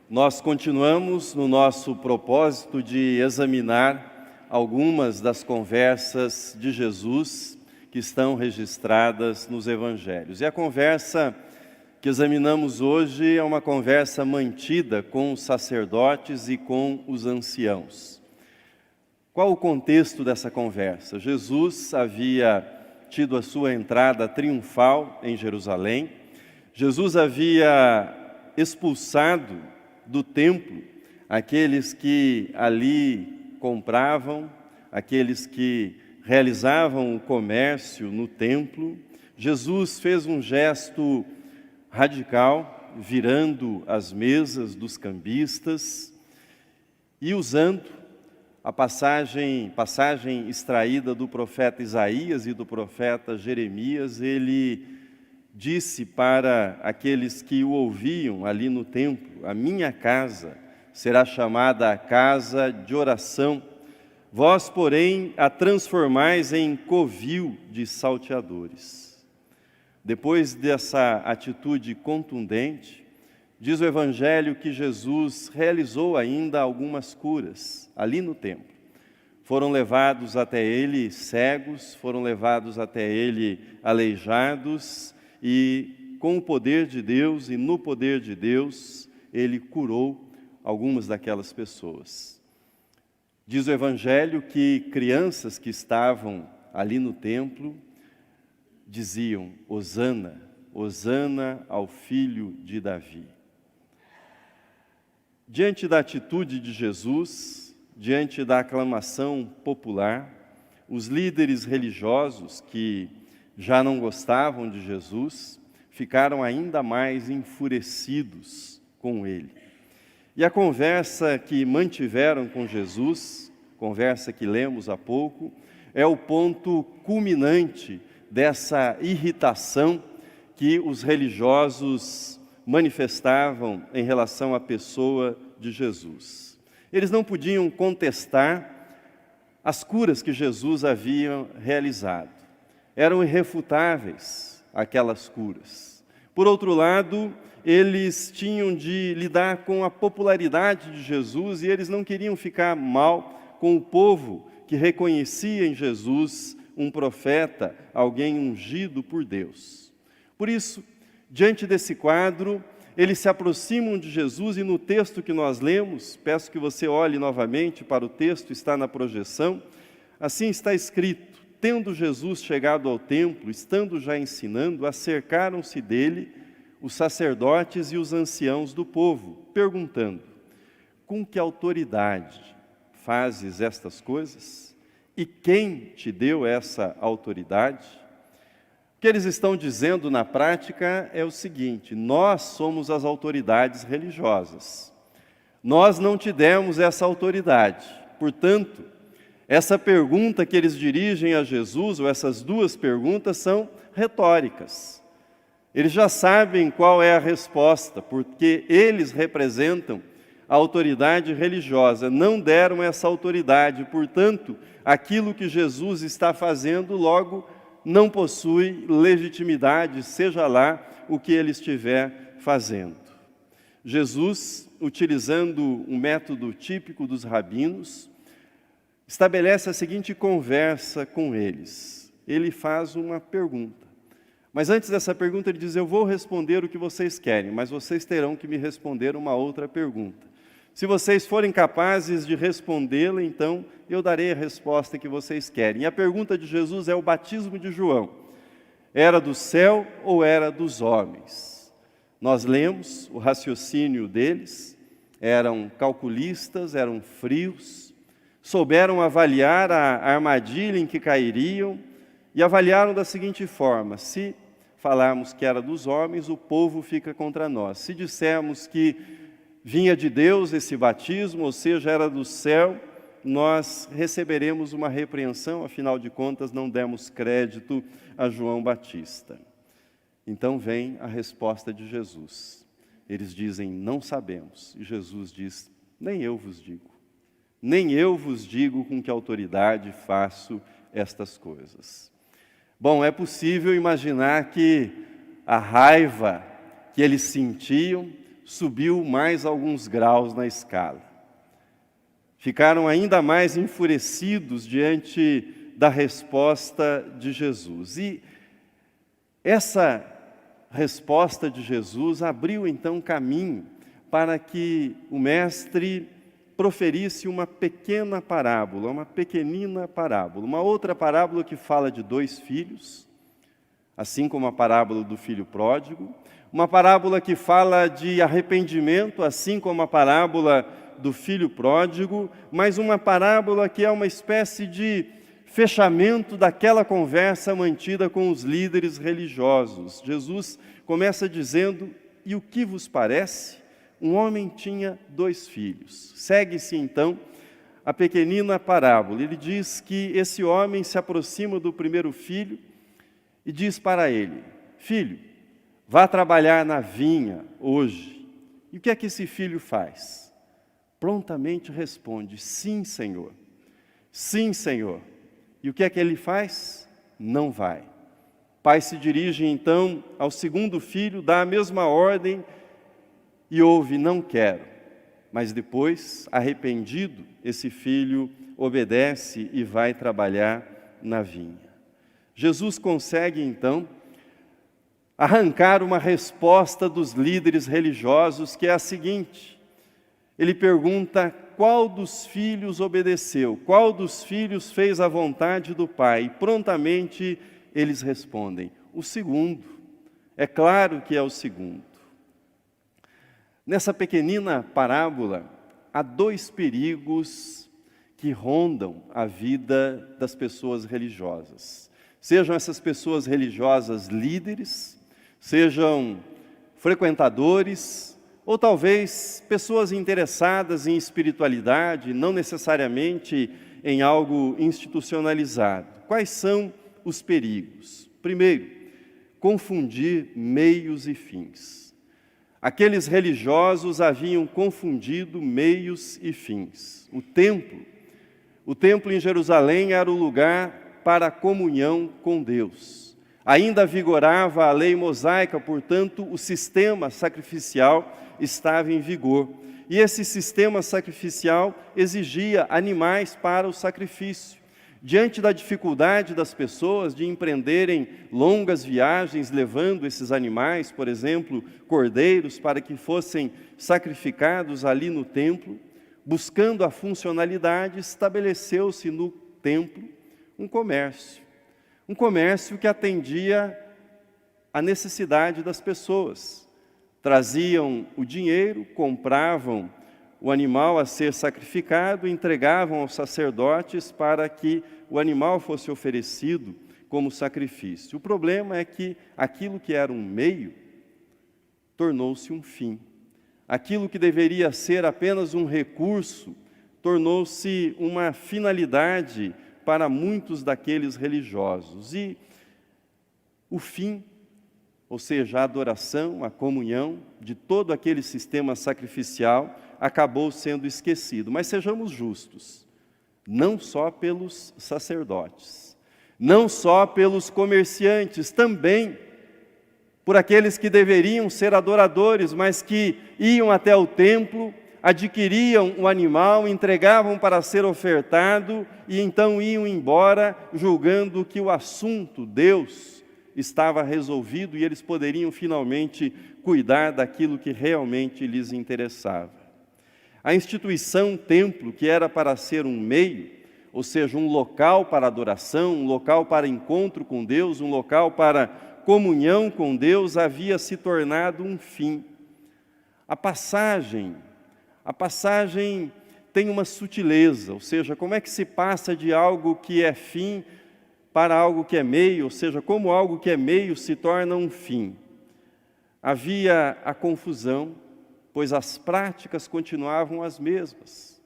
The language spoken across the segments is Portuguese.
Nós continuamos no nosso propósito de examinar algumas das conversas de Jesus que estão registradas nos Evangelhos. E a conversa que examinamos hoje é uma conversa mantida com os sacerdotes e com os anciãos. Qual o contexto dessa conversa? Jesus havia tido a sua entrada triunfal em Jerusalém. Jesus havia expulsado do templo aqueles que ali compravam, aqueles que realizavam o comércio no templo. Jesus fez um gesto radical, virando as mesas dos cambistas e usando a passagem extraída do profeta Isaías e do profeta Jeremias. Ele disse para aqueles que o ouviam ali no templo: a minha casa será chamada a casa de oração, vós, porém, a transformais em covil de salteadores. Depois dessa atitude contundente, diz o Evangelho que Jesus realizou ainda algumas curas ali no templo. Foram levados até ele cegos, foram levados até ele aleijados, e com o poder de Deus e no poder de Deus, ele curou algumas daquelas pessoas. Diz o Evangelho que crianças que estavam ali no templo diziam: Hosana, Hosana ao filho de Davi. Diante da atitude de Jesus, diante da aclamação popular, os líderes religiosos que já não gostavam de Jesus, ficaram ainda mais enfurecidos com ele. E a conversa que mantiveram com Jesus, conversa que lemos há pouco, é o ponto culminante dessa irritação que os religiosos manifestavam em relação à pessoa de Jesus. Eles não podiam contestar as curas que Jesus havia realizado. Eram irrefutáveis aquelas curas. Por outro lado, eles tinham de lidar com a popularidade de Jesus e eles não queriam ficar mal com o povo que reconhecia em Jesus um profeta, alguém ungido por Deus. Por isso, diante desse quadro, eles se aproximam de Jesus e no texto que nós lemos, peço que você olhe novamente para o texto, está na projeção, assim está escrito: tendo Jesus chegado ao templo, estando já ensinando, acercaram-se dele os sacerdotes e os anciãos do povo, perguntando: com que autoridade fazes estas coisas? E quem te deu essa autoridade? O que eles estão dizendo na prática é o seguinte: nós somos as autoridades religiosas. Nós não te demos essa autoridade. Portanto, essa pergunta que eles dirigem a Jesus, ou essas duas perguntas, são retóricas. Eles já sabem qual é a resposta, porque eles representam a autoridade religiosa, não deram essa autoridade, portanto, aquilo que Jesus está fazendo logo não possui legitimidade, seja lá o que ele estiver fazendo. Jesus, utilizando um método típico dos rabinos, estabelece a seguinte conversa com eles. Ele faz uma pergunta. Mas antes dessa pergunta ele diz: eu vou responder o que vocês querem, mas vocês terão que me responder uma outra pergunta. Se vocês forem capazes de respondê-la, então eu darei a resposta que vocês querem. E a pergunta de Jesus é o batismo de João: era do céu ou era dos homens? Nós lemos o raciocínio deles, eram calculistas, eram frios, souberam avaliar a armadilha em que cairiam e avaliaram da seguinte forma: se falarmos que era dos homens, o povo fica contra nós. Se dissermos que vinha de Deus esse batismo, ou seja, era do céu, nós receberemos uma repreensão, afinal de contas não demos crédito a João Batista. Então vem a resposta de Jesus. Eles dizem: não sabemos. E Jesus diz: nem eu vos digo. Nem eu vos digo com que autoridade faço estas coisas. Bom, é possível imaginar que a raiva que eles sentiam subiu mais alguns graus na escala. Ficaram ainda mais enfurecidos diante da resposta de Jesus. E essa resposta de Jesus abriu então caminho para que o mestre proferisse uma pequena parábola, uma pequenina parábola, uma outra parábola que fala de 2 filhos, assim como a parábola do filho pródigo, uma parábola que fala de arrependimento, assim como a parábola do filho pródigo, mas uma parábola que é uma espécie de fechamento daquela conversa mantida com os líderes religiosos. Jesus começa dizendo: e o que vos parece? Um homem tinha 2 filhos. Segue-se então a pequenina parábola. Ele diz que esse homem se aproxima do primeiro filho e diz para ele: filho, vá trabalhar na vinha hoje. E o que é que esse filho faz? Prontamente responde: sim, Senhor. Sim, Senhor. E o que é que ele faz? Não vai. O pai se dirige então ao segundo filho, dá a mesma ordem e ouve: não quero. Mas depois, arrependido, esse filho obedece e vai trabalhar na vinha. Jesus consegue então arrancar uma resposta dos líderes religiosos, que é a seguinte. Ele pergunta: qual dos filhos obedeceu? Qual dos filhos fez a vontade do Pai? E prontamente eles respondem: o segundo. É claro que é o segundo. Nessa pequenina parábola, há 2 perigos que rondam a vida das pessoas religiosas. Sejam essas pessoas religiosas líderes, sejam frequentadores, ou talvez pessoas interessadas em espiritualidade, não necessariamente em algo institucionalizado. Quais são os perigos? Primeiro, confundir meios e fins. Aqueles religiosos haviam confundido meios e fins. O templo em Jerusalém era o lugar para a comunhão com Deus. Ainda vigorava a lei mosaica, portanto, o sistema sacrificial estava em vigor. E esse sistema sacrificial exigia animais para o sacrifício. Diante da dificuldade das pessoas de empreenderem longas viagens levando esses animais, por exemplo, cordeiros, para que fossem sacrificados ali no templo, buscando a funcionalidade, estabeleceu-se no templo um comércio que atendia à necessidade das pessoas. Traziam o dinheiro, compravam o animal a ser sacrificado, entregavam aos sacerdotes para que o animal fosse oferecido como sacrifício. O problema é que aquilo que era um meio tornou-se um fim. Aquilo que deveria ser apenas um recurso tornou-se uma finalidade para muitos daqueles religiosos. E o fim, ou seja, a adoração, a comunhão de todo aquele sistema sacrificial, acabou sendo esquecido. Mas sejamos justos, não só pelos sacerdotes, não só pelos comerciantes, também por aqueles que deveriam ser adoradores, mas que iam até o templo, adquiriam o animal, entregavam para ser ofertado e então iam embora, julgando que o assunto, Deus, estava resolvido e eles poderiam finalmente cuidar daquilo que realmente lhes interessava. A instituição templo, que era para ser um meio, ou seja, um local para adoração, um local para encontro com Deus, um local para comunhão com Deus, havia se tornado um fim. A passagem tem uma sutileza, ou seja, como é que se passa de algo que é fim para algo que é meio, ou seja, como algo que é meio se torna um fim. Havia a confusão, pois as práticas continuavam as mesmas.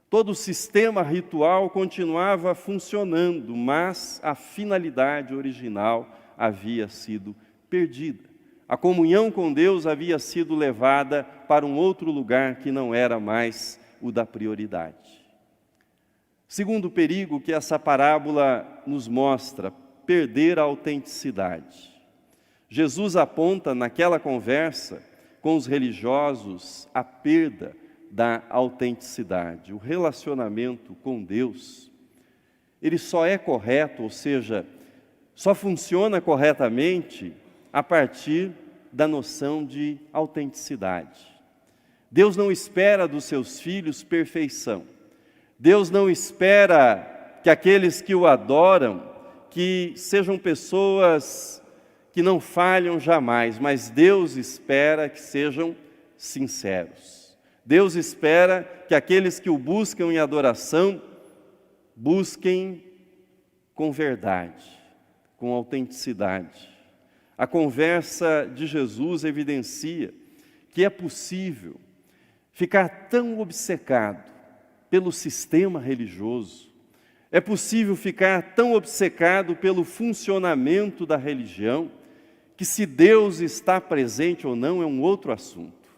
Todo o sistema ritual continuava funcionando, mas a finalidade original havia sido perdida. A comunhão com Deus havia sido levada para um outro lugar que não era mais o da prioridade. Segundo perigo que essa parábola nos mostra, perder a autenticidade. Jesus aponta naquela conversa com os religiosos a perda da autenticidade. O relacionamento com Deus, ele só é correto, ou seja, só funciona corretamente a partir da noção de autenticidade. Deus não espera dos seus filhos perfeição. Deus não espera que aqueles que o adoram, que sejam pessoas que não falham jamais, mas Deus espera que sejam sinceros. Deus espera que aqueles que o buscam em adoração, busquem com verdade, com autenticidade. A conversa de Jesus evidencia que é possível ficar tão obcecado pelo sistema religioso, é possível ficar tão obcecado pelo funcionamento da religião, que se Deus está presente ou não é um outro assunto.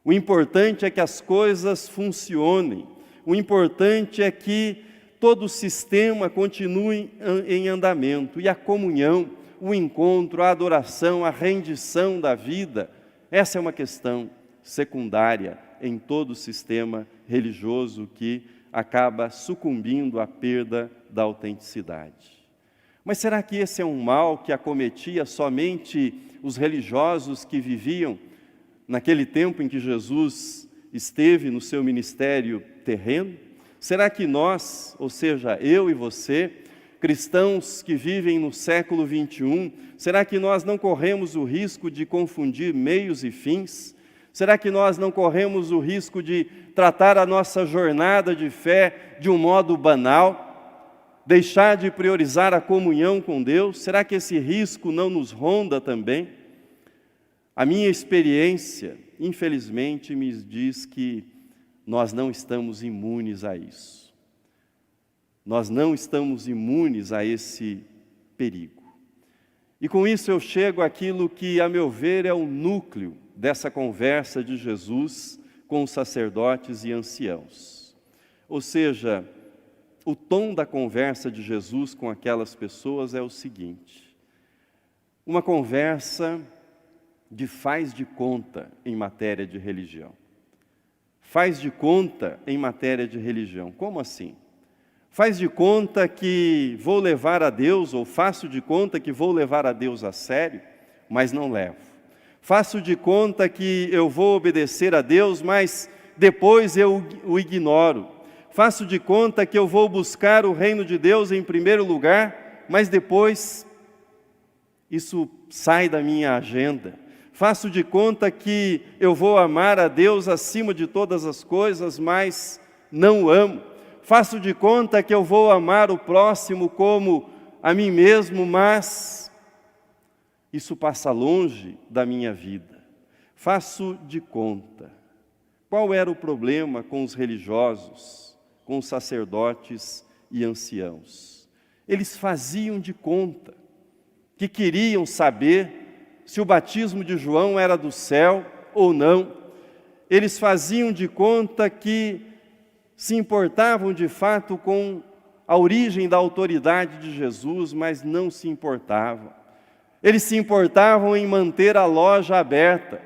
O importante é que as coisas funcionem, o importante é que todo o sistema continue em andamento, e a comunhão, o encontro, a adoração, a rendição da vida, essa é uma questão secundária em todo o sistema religioso que acaba sucumbindo à perda da autenticidade. Mas será que esse é um mal que acometia somente os religiosos que viviam naquele tempo em que Jesus esteve no seu ministério terreno? Será que nós, ou seja, eu e você, cristãos que vivem no século 21, será que nós não corremos o risco de confundir meios e fins? Será que nós não corremos o risco de tratar a nossa jornada de fé de um modo banal? Deixar de priorizar a comunhão com Deus? Será que esse risco não nos ronda também? A minha experiência, infelizmente, me diz que nós não estamos imunes a isso. Nós não estamos imunes a esse perigo. E com isso eu chego àquilo que, a meu ver, é o núcleo dessa conversa de Jesus com os sacerdotes e anciãos. Ou seja, o tom da conversa de Jesus com aquelas pessoas é o seguinte: uma conversa de faz de conta em matéria de religião. Faz de conta em matéria de religião. Como assim? Faz de conta que vou levar a Deus, ou faço de conta que vou levar a Deus a sério, mas não levo. Faço de conta que eu vou obedecer a Deus, mas depois eu o ignoro. Faço de conta que eu vou buscar o reino de Deus em primeiro lugar, mas depois isso sai da minha agenda. Faço de conta que eu vou amar a Deus acima de todas as coisas, mas não o amo. Faço de conta que eu vou amar o próximo como a mim mesmo, mas isso passa longe da minha vida. Faço de conta. Qual era o problema com os religiosos, com os sacerdotes e anciãos? Eles faziam de conta que queriam saber se o batismo de João era do céu ou não. Eles faziam de conta que se importavam de fato com a origem da autoridade de Jesus, mas não se importavam. Eles se importavam em manter a loja aberta,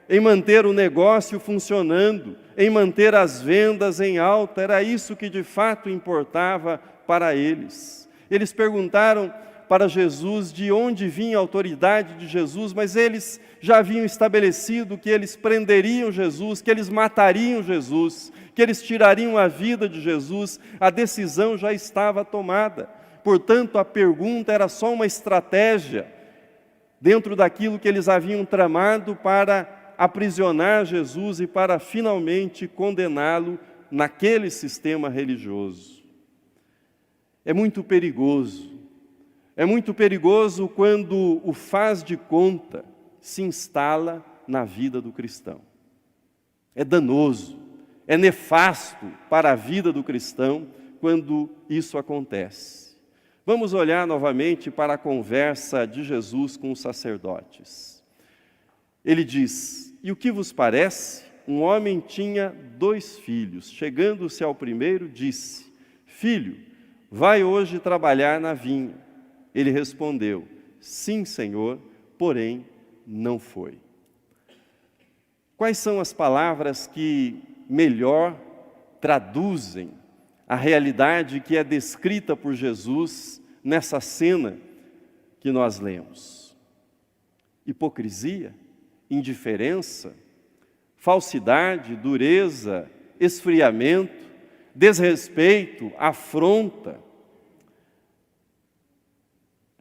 em manter o negócio funcionando, em manter as vendas em alta. Era isso que de fato importava para eles. Eles perguntaram para Jesus de onde vinha a autoridade de Jesus, mas eles já haviam estabelecido que eles prenderiam Jesus, que eles matariam Jesus, que eles tirariam a vida de Jesus. A decisão já estava tomada. Portanto, a pergunta era só uma estratégia dentro daquilo que eles haviam tramado para aprisionar Jesus e para finalmente condená-lo naquele sistema religioso. É muito perigoso quando o faz de conta se instala na vida do cristão. É danoso, é nefasto para a vida do cristão quando isso acontece. Vamos olhar novamente para a conversa de Jesus com os sacerdotes. Ele diz: e o que vos parece? Um homem tinha 2 filhos. Chegando-se ao primeiro, disse: filho, vai hoje trabalhar na vinha. Ele respondeu: sim, Senhor, porém não foi. Quais são as palavras que melhor traduzem a realidade que é descrita por Jesus nessa cena que nós lemos? Hipocrisia, indiferença, falsidade, dureza, esfriamento, desrespeito, afronta.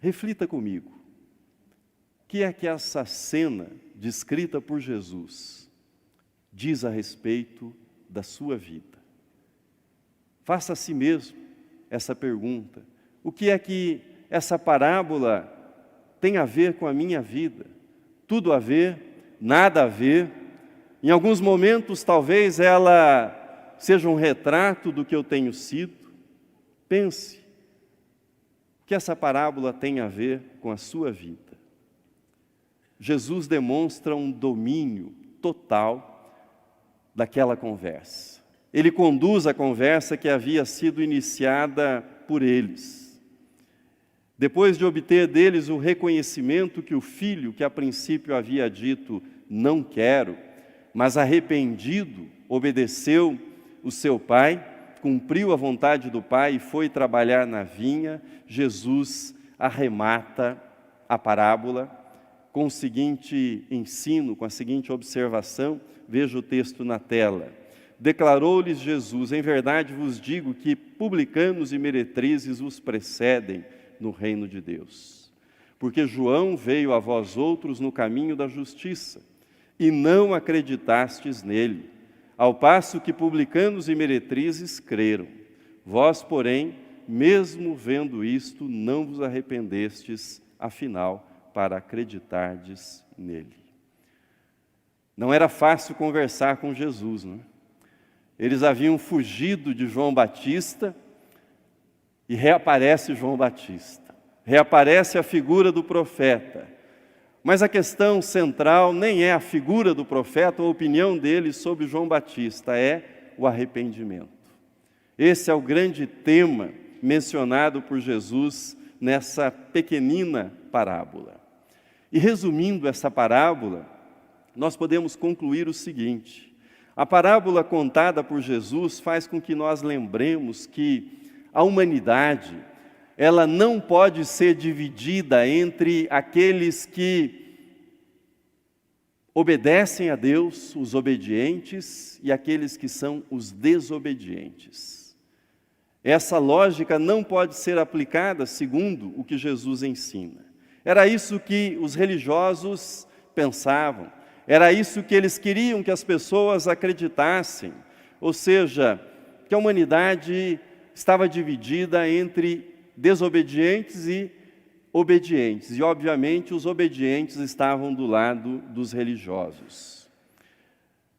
Reflita comigo. O que é que essa cena descrita por Jesus diz a respeito da sua vida? Faça a si mesmo essa pergunta. O que é que essa parábola tem a ver com a minha vida? Tudo a ver, nada a ver. Em alguns momentos, talvez ela seja um retrato do que eu tenho sido. Pense, o que essa parábola tem a ver com a sua vida? Jesus demonstra um domínio total daquela conversa. Ele conduz a conversa que havia sido iniciada por eles. Depois de obter deles o reconhecimento que o filho, que a princípio havia dito, não quero, mas arrependido, obedeceu o seu pai, cumpriu a vontade do pai e foi trabalhar na vinha, Jesus arremata a parábola com o seguinte ensino, com a seguinte observação, veja o texto na tela. Declarou-lhes Jesus: em verdade vos digo que publicanos e meretrizes os precedem no reino de Deus. Porque João veio a vós outros no caminho da justiça, e não acreditastes nele, ao passo que publicanos e meretrizes creram. Vós, porém, mesmo vendo isto, não vos arrependestes, afinal, para acreditardes nele. Não era fácil conversar com Jesus, não é? Eles haviam fugido de João Batista e reaparece João Batista. Reaparece a figura do profeta. Mas a questão central nem é a figura do profeta ou a opinião dele sobre João Batista, é o arrependimento. Esse é o grande tema mencionado por Jesus nessa pequenina parábola. E resumindo essa parábola, nós podemos concluir o seguinte: a parábola contada por Jesus faz com que nós lembremos que a humanidade, ela não pode ser dividida entre aqueles que obedecem a Deus, os obedientes, e aqueles que são os desobedientes. Essa lógica não pode ser aplicada segundo o que Jesus ensina. Era isso que os religiosos pensavam, era isso que eles queriam que as pessoas acreditassem, ou seja, que a humanidade estava dividida entre desobedientes e obedientes, e obviamente os obedientes estavam do lado dos religiosos.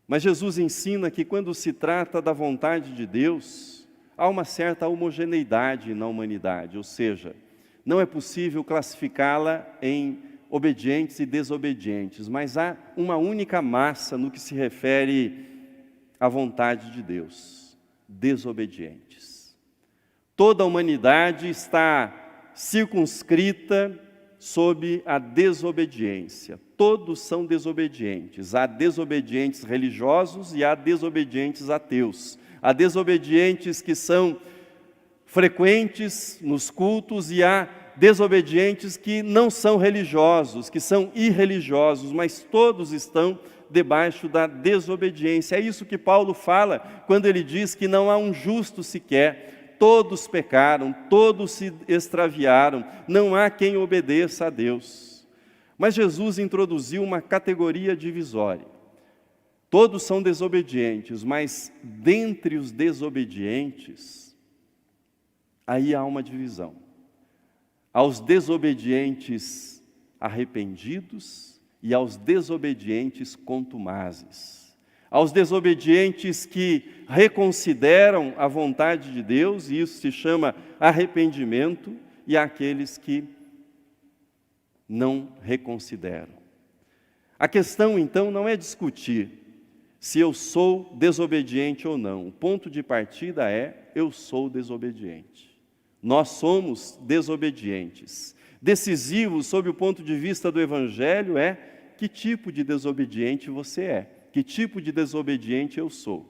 Mas Jesus ensina que quando se trata da vontade de Deus, há uma certa homogeneidade na humanidade, ou seja, não é possível classificá-la em obedientes e desobedientes, mas há uma única massa no que se refere à vontade de Deus: desobedientes. Toda a humanidade está circunscrita sob a desobediência. Todos são desobedientes. Há desobedientes religiosos e há desobedientes ateus. Há desobedientes que são frequentes nos cultos e há desobedientes que não são religiosos, que são irreligiosos, mas todos estão debaixo da desobediência. É isso que Paulo fala quando ele diz que não há um justo sequer, todos pecaram, todos se extraviaram, não há quem obedeça a Deus. Mas Jesus introduziu uma categoria divisória. Todos são desobedientes, mas dentre os desobedientes, aí há uma divisão. Aos desobedientes arrependidos e aos desobedientes contumazes. Aos desobedientes que reconsideram a vontade de Deus, e isso se chama arrependimento, e àqueles que não reconsideram. A questão, então, não é discutir se eu sou desobediente ou não. O ponto de partida é: eu sou desobediente. Nós somos desobedientes. Decisivo, sob o ponto de vista do Evangelho, é que tipo de desobediente você é. Que tipo de desobediente eu sou?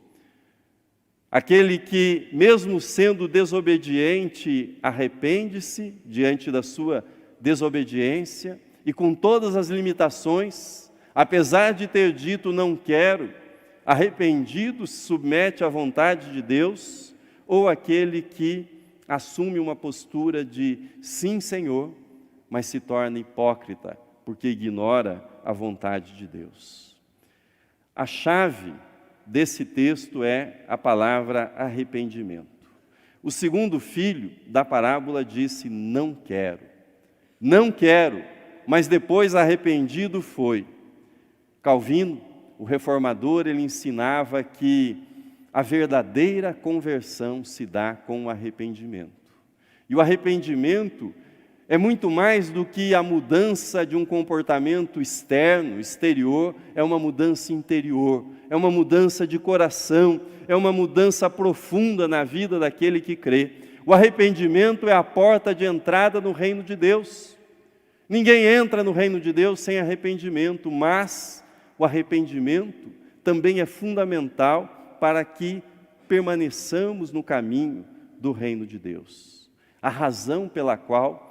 Aquele que, mesmo sendo desobediente, arrepende-se diante da sua desobediência e com todas as limitações, apesar de ter dito não quero, arrependido se submete à vontade de Deus, ou aquele que assume uma postura de sim, Senhor, mas se torna hipócrita, porque ignora a vontade de Deus. A chave desse texto é a palavra arrependimento. O segundo filho da parábola disse, não quero, mas depois arrependido foi. Calvino, o reformador, ele ensinava que a verdadeira conversão se dá com o arrependimento. E o arrependimento é muito mais do que a mudança de um comportamento externo, exterior, é uma mudança interior, é uma mudança de coração, é uma mudança profunda na vida daquele que crê. O arrependimento é a porta de entrada no reino de Deus. Ninguém entra no reino de Deus sem arrependimento, mas o arrependimento também é fundamental para que permaneçamos no caminho do reino de Deus. A razão pela qual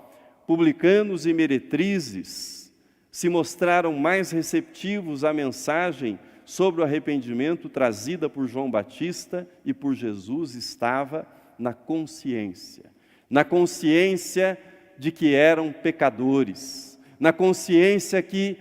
publicanos e meretrizes se mostraram mais receptivos à mensagem sobre o arrependimento trazida por João Batista e por Jesus estava na consciência de que eram pecadores, na consciência que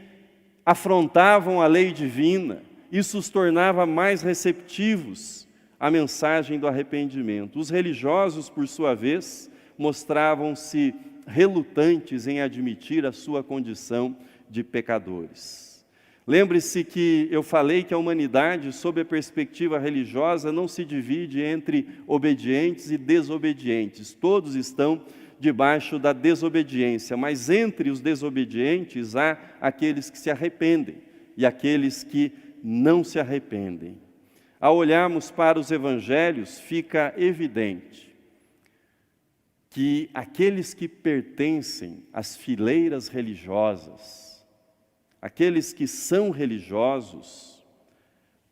afrontavam a lei divina. Isso os tornava mais receptivos à mensagem do arrependimento. Os religiosos, por sua vez, mostravam-se relutantes em admitir a sua condição de pecadores. Lembre-se que eu falei que a humanidade, sob a perspectiva religiosa, não se divide entre obedientes e desobedientes. Todos estão debaixo da desobediência, mas entre os desobedientes há aqueles que se arrependem e aqueles que não se arrependem. Ao olharmos para os evangelhos, fica evidente que aqueles que pertencem às fileiras religiosas, aqueles que são religiosos,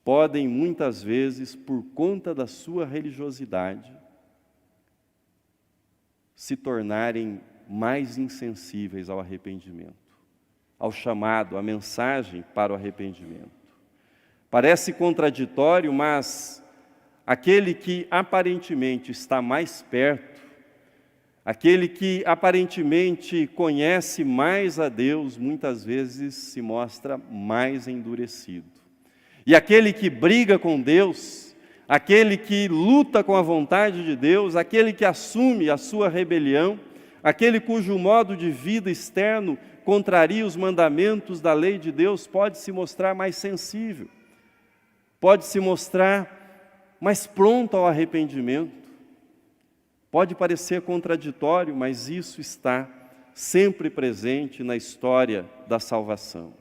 podem muitas vezes, por conta da sua religiosidade, se tornarem mais insensíveis ao arrependimento, ao chamado, à mensagem para o arrependimento. Parece contraditório, mas aquele que aparentemente está mais perto, aquele que aparentemente conhece mais a Deus, muitas vezes se mostra mais endurecido. E aquele que briga com Deus, aquele que luta com a vontade de Deus, aquele que assume a sua rebelião, aquele cujo modo de vida externo contraria os mandamentos da lei de Deus, pode se mostrar mais sensível, pode se mostrar mais pronto ao arrependimento. Pode parecer contraditório, mas isso está sempre presente na história da salvação.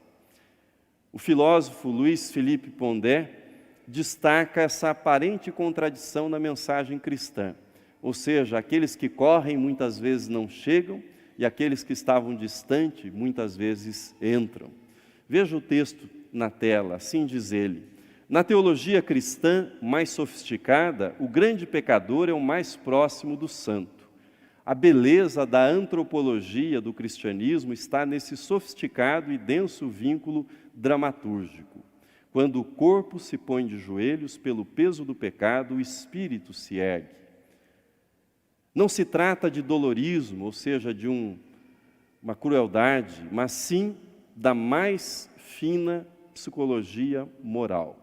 O filósofo Luiz Felipe Pondé destaca essa aparente contradição na mensagem cristã, ou seja, aqueles que correm muitas vezes não chegam e aqueles que estavam distantes muitas vezes entram. Veja o texto na tela, assim diz ele: na teologia cristã mais sofisticada, o grande pecador é o mais próximo do santo. A beleza da antropologia do cristianismo está nesse sofisticado e denso vínculo dramatúrgico. Quando o corpo se põe de joelhos pelo peso do pecado, o espírito se ergue. Não se trata de dolorismo, ou seja, de uma crueldade, mas sim da mais fina psicologia moral.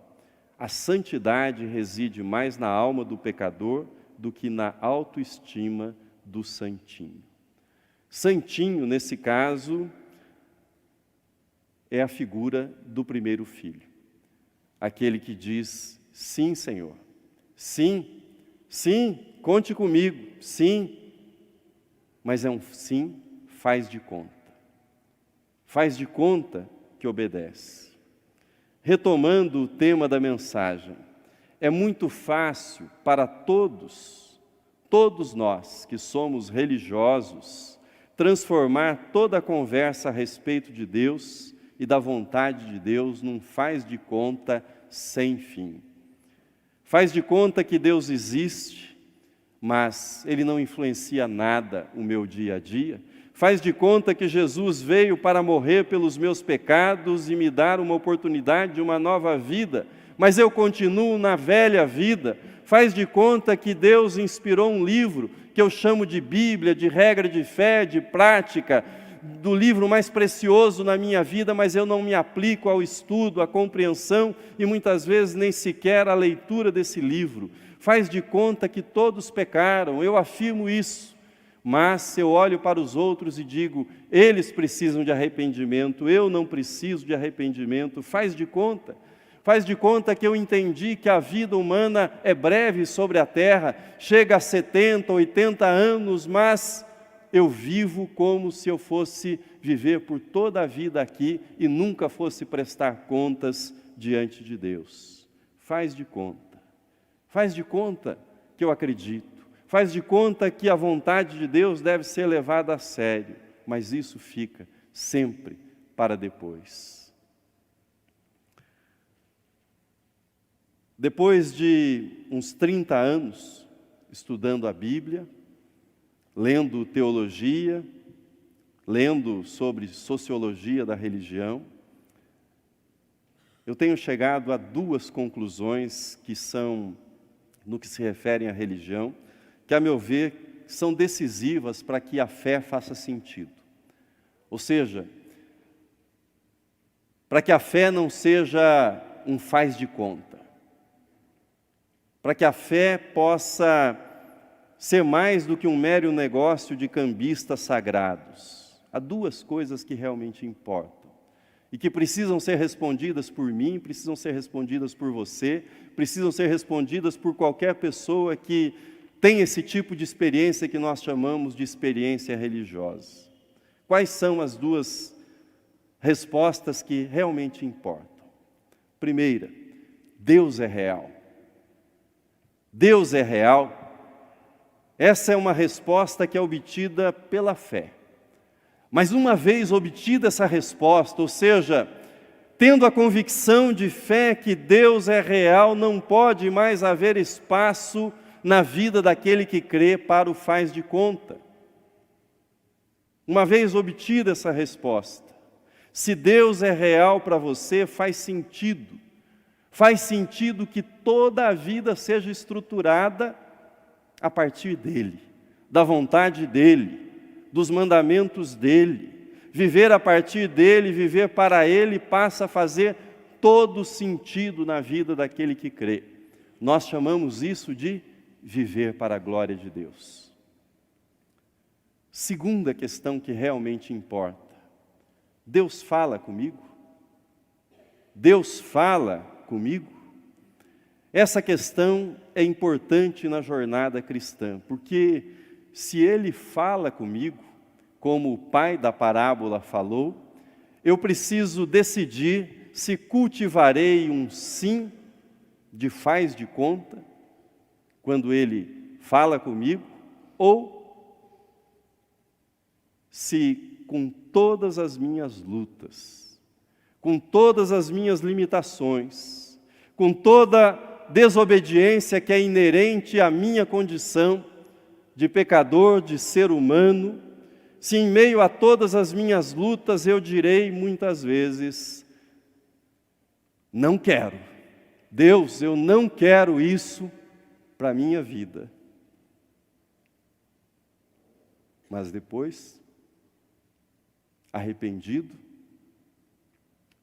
A santidade reside mais na alma do pecador do que na autoestima do santinho. Santinho, nesse caso, é a figura do primeiro filho. Aquele que diz, sim, Senhor, sim, sim, conte comigo, sim, mas é um sim, faz de conta que obedece. Retomando o tema da mensagem, é muito fácil para todos nós que somos religiosos, transformar toda a conversa a respeito de Deus e da vontade de Deus num faz de conta sem fim. Faz de conta que Deus existe, mas Ele não influencia nada o meu dia a dia. Faz de conta que Jesus veio para morrer pelos meus pecados e me dar uma oportunidade de uma nova vida, mas eu continuo na velha vida. Faz de conta que Deus inspirou um livro que eu chamo de Bíblia, de regra de fé, de prática, do livro mais precioso na minha vida, mas eu não me aplico ao estudo, à compreensão e muitas vezes nem sequer à leitura desse livro. Faz de conta que todos pecaram, eu afirmo isso. Mas eu olho para os outros e digo, eles precisam de arrependimento, eu não preciso de arrependimento. Faz de conta que eu entendi que a vida humana é breve sobre a terra, chega a 70, 80 anos, mas eu vivo como se eu fosse viver por toda a vida aqui e nunca fosse prestar contas diante de Deus. Faz de conta que eu acredito. Faz de conta que a vontade de Deus deve ser levada a sério, mas isso fica sempre para depois. Depois de uns 30 anos estudando a Bíblia, lendo teologia, lendo sobre sociologia da religião, eu tenho chegado a duas conclusões que são, no que se refere à religião, que, a meu ver, são decisivas para que a fé faça sentido. Ou seja, para que a fé não seja um faz de conta. Para que a fé possa ser mais do que um mero negócio de cambistas sagrados. Há duas coisas que realmente importam e que precisam ser respondidas por mim, precisam ser respondidas por você, precisam ser respondidas por qualquer pessoa que tem esse tipo de experiência que nós chamamos de experiência religiosa. Quais são as duas respostas que realmente importam? Primeira, Deus é real. Deus é real. Essa é uma resposta que é obtida pela fé. Mas uma vez obtida essa resposta, ou seja, tendo a convicção de fé que Deus é real, não pode mais haver espaço na vida daquele que crê para o faz de conta. Uma vez obtida essa resposta, se Deus é real para você, faz sentido que toda a vida seja estruturada a partir dEle, da vontade dEle, dos mandamentos dEle. Viver a partir dEle, viver para Ele, passa a fazer todo sentido na vida daquele que crê. Nós chamamos isso de viver para a glória de Deus. Segunda questão que realmente importa. Deus fala comigo? Deus fala comigo? Essa questão é importante na jornada cristã, porque se Ele fala comigo, como o pai da parábola falou, eu preciso decidir se cultivarei um sim de faz de conta, quando Ele fala comigo, ou se com todas as minhas lutas, com todas as minhas limitações, com toda desobediência que é inerente à minha condição de pecador, de ser humano, se em meio a todas as minhas lutas eu direi muitas vezes, não quero, Deus, eu não quero isso para a minha vida. Mas depois, arrependido,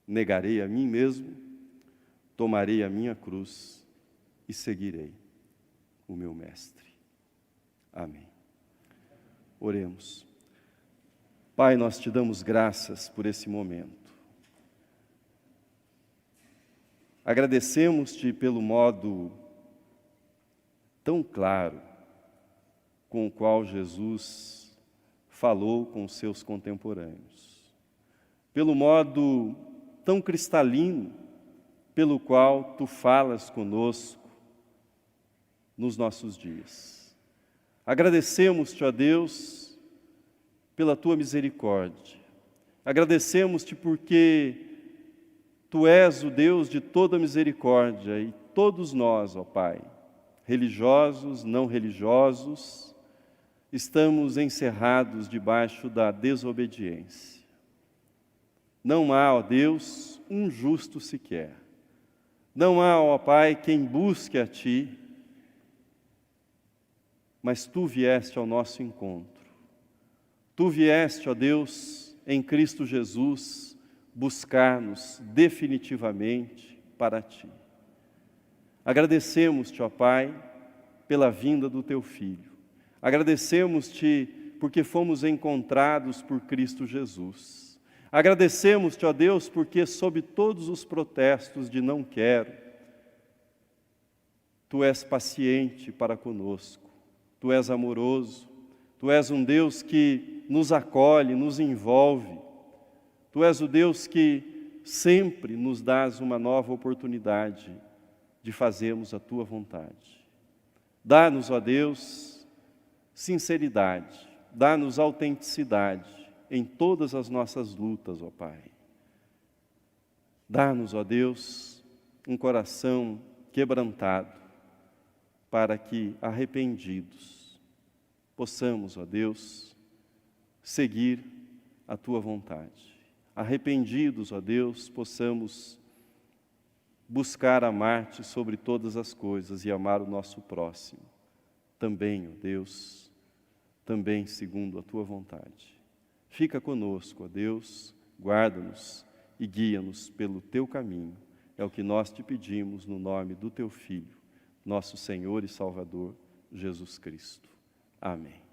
negarei a mim mesmo, tomarei a minha cruz e seguirei o meu Mestre. Amém. Oremos. Pai, nós te damos graças por esse momento. Agradecemos-te pelo modo tão claro com o qual Jesus falou com os seus contemporâneos, pelo modo tão cristalino pelo qual tu falas conosco nos nossos dias. Agradecemos-te, ó Deus, pela tua misericórdia. Agradecemos-te porque Tu és o Deus de toda misericórdia e todos nós, ó Pai, religiosos, não religiosos, estamos encerrados debaixo da desobediência. Não há, ó Deus, um justo sequer. Não há, ó Pai, quem busque a Ti, mas Tu vieste ao nosso encontro. Tu vieste, ó Deus, em Cristo Jesus, buscar-nos definitivamente para Ti. Agradecemos-Te, ó Pai, pela vinda do Teu Filho. Agradecemos-Te porque fomos encontrados por Cristo Jesus. Agradecemos-Te, ó Deus, porque sob todos os protestos de não quero, Tu és paciente para conosco, Tu és amoroso, Tu és um Deus que nos acolhe, nos envolve. Tu és o Deus que sempre nos dás uma nova oportunidade de fazermos a Tua vontade. Dá-nos, ó Deus, sinceridade, dá-nos autenticidade em todas as nossas lutas, ó Pai. Dá-nos, ó Deus, um coração quebrantado, para que, arrependidos, possamos, ó Deus, seguir a Tua vontade. Arrependidos, ó Deus, possamos buscar amar-Te sobre todas as coisas e amar o nosso próximo. Também, ó Deus, também segundo a Tua vontade. Fica conosco, ó Deus, guarda-nos e guia-nos pelo Teu caminho. É o que nós Te pedimos no nome do Teu Filho, nosso Senhor e Salvador, Jesus Cristo. Amém.